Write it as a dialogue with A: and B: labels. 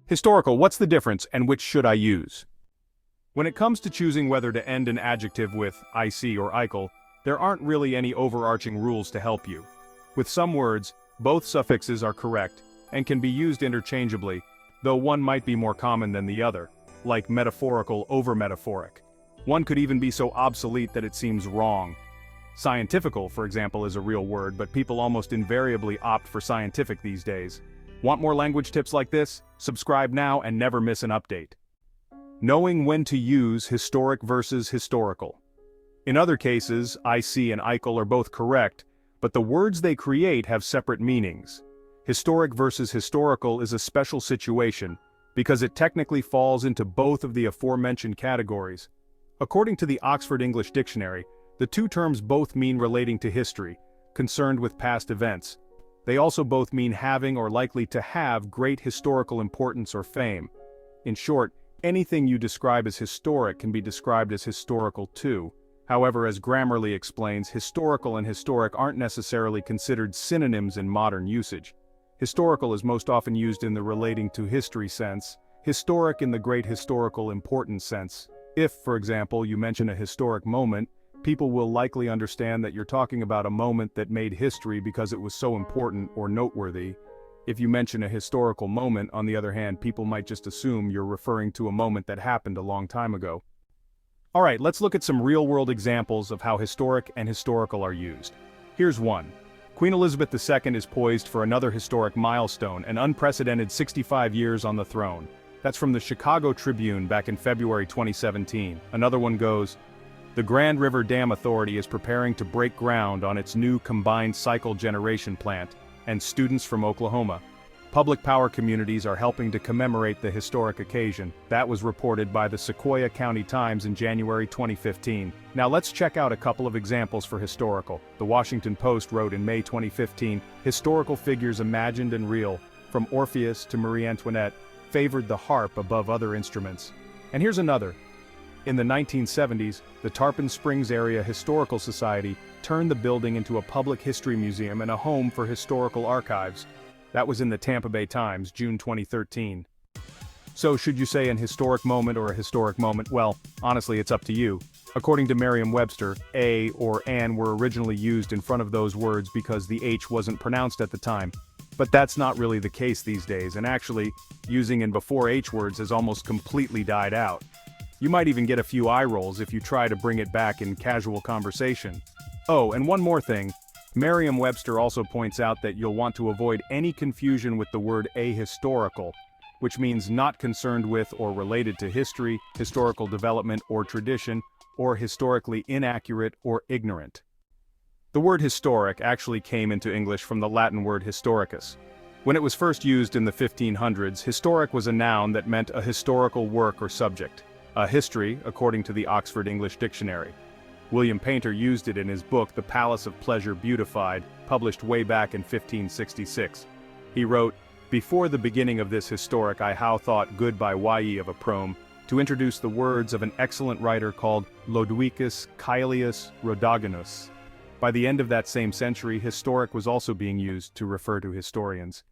A: Historical, what's the difference and which should I use? When it comes to choosing whether to end an adjective with ic or ical, there aren't really any overarching rules to help you. With some words, both suffixes are correct and can be used interchangeably, though one might be more common than the other, like metaphorical over metaphoric. One could even be so obsolete that it seems wrong. Scientifical, for example, is a real word, but people almost invariably opt for scientific these days. Want more language tips like this? Subscribe now and never miss an update. Knowing when to use historic versus historical. In other cases, ic and ical are both correct, but the words they create have separate meanings. Historic versus historical is a special situation, because it technically falls into both of the aforementioned categories. According to the Oxford English Dictionary, the two terms both mean relating to history, concerned with past events. They also both mean having or likely to have great historical importance or fame. In short, anything you describe as historic can be described as historical too. However, as Grammarly explains, historical and historic aren't necessarily considered synonyms in modern usage. Historical is most often used in the relating to history sense, historic in the great historical importance sense. If, for example, you mention a historic moment, people will likely understand that you're talking about a moment that made history because it was so important or noteworthy. If you mention a historical moment, on the other hand, people might just assume you're referring to a moment that happened a long time ago. Alright, let's look at some real-world examples of how historic and historical are used. Here's one. Queen Elizabeth II is poised for another historic milestone, an unprecedented 65 years on the throne. That's from the Chicago Tribune back in February 2017. Another one goes, the Grand River Dam Authority is preparing to break ground on its new combined cycle generation plant, and students from Oklahoma. Public power communities are helping to commemorate the historic occasion. That was reported by the Sequoia County Times in January 2015. Now let's check out a couple of examples for historical. The Washington Post wrote in May 2015, historical figures imagined and real, from Orpheus to Marie Antoinette, favored the harp above other instruments. And here's another. In the 1970s, the Tarpon Springs Area Historical Society turned the building into a public history museum and a home for historical archives. That was in the Tampa Bay Times, June 2013. So should you say an historic moment or a historic moment? Well, honestly, it's up to you. According to Merriam-Webster, a or an were originally used in front of those words because the H wasn't pronounced at the time. But that's not really the case these days, and actually, using in before H words has almost completely died out. You might even get a few eye rolls if you try to bring it back in casual conversation. Oh, and one more thing. Merriam-Webster also points out that you'll want to avoid any confusion with the word ahistorical, which means not concerned with or related to history, historical development or tradition, or historically inaccurate or ignorant. The word historic actually came into English from the Latin word historicus. When it was first used in the 1500s, historic was a noun that meant a historical work or subject. A history, according to the Oxford English Dictionary. William Painter used it in his book The Palace of Pleasure Beautified, published way back in 1566. He wrote, "Before the beginning of this historic I how thought good by ye of a prome, to introduce the words of an excellent writer called Lodwicus Caelius Rhodogenus." By the end of that same century, historic was also being used to refer to historians.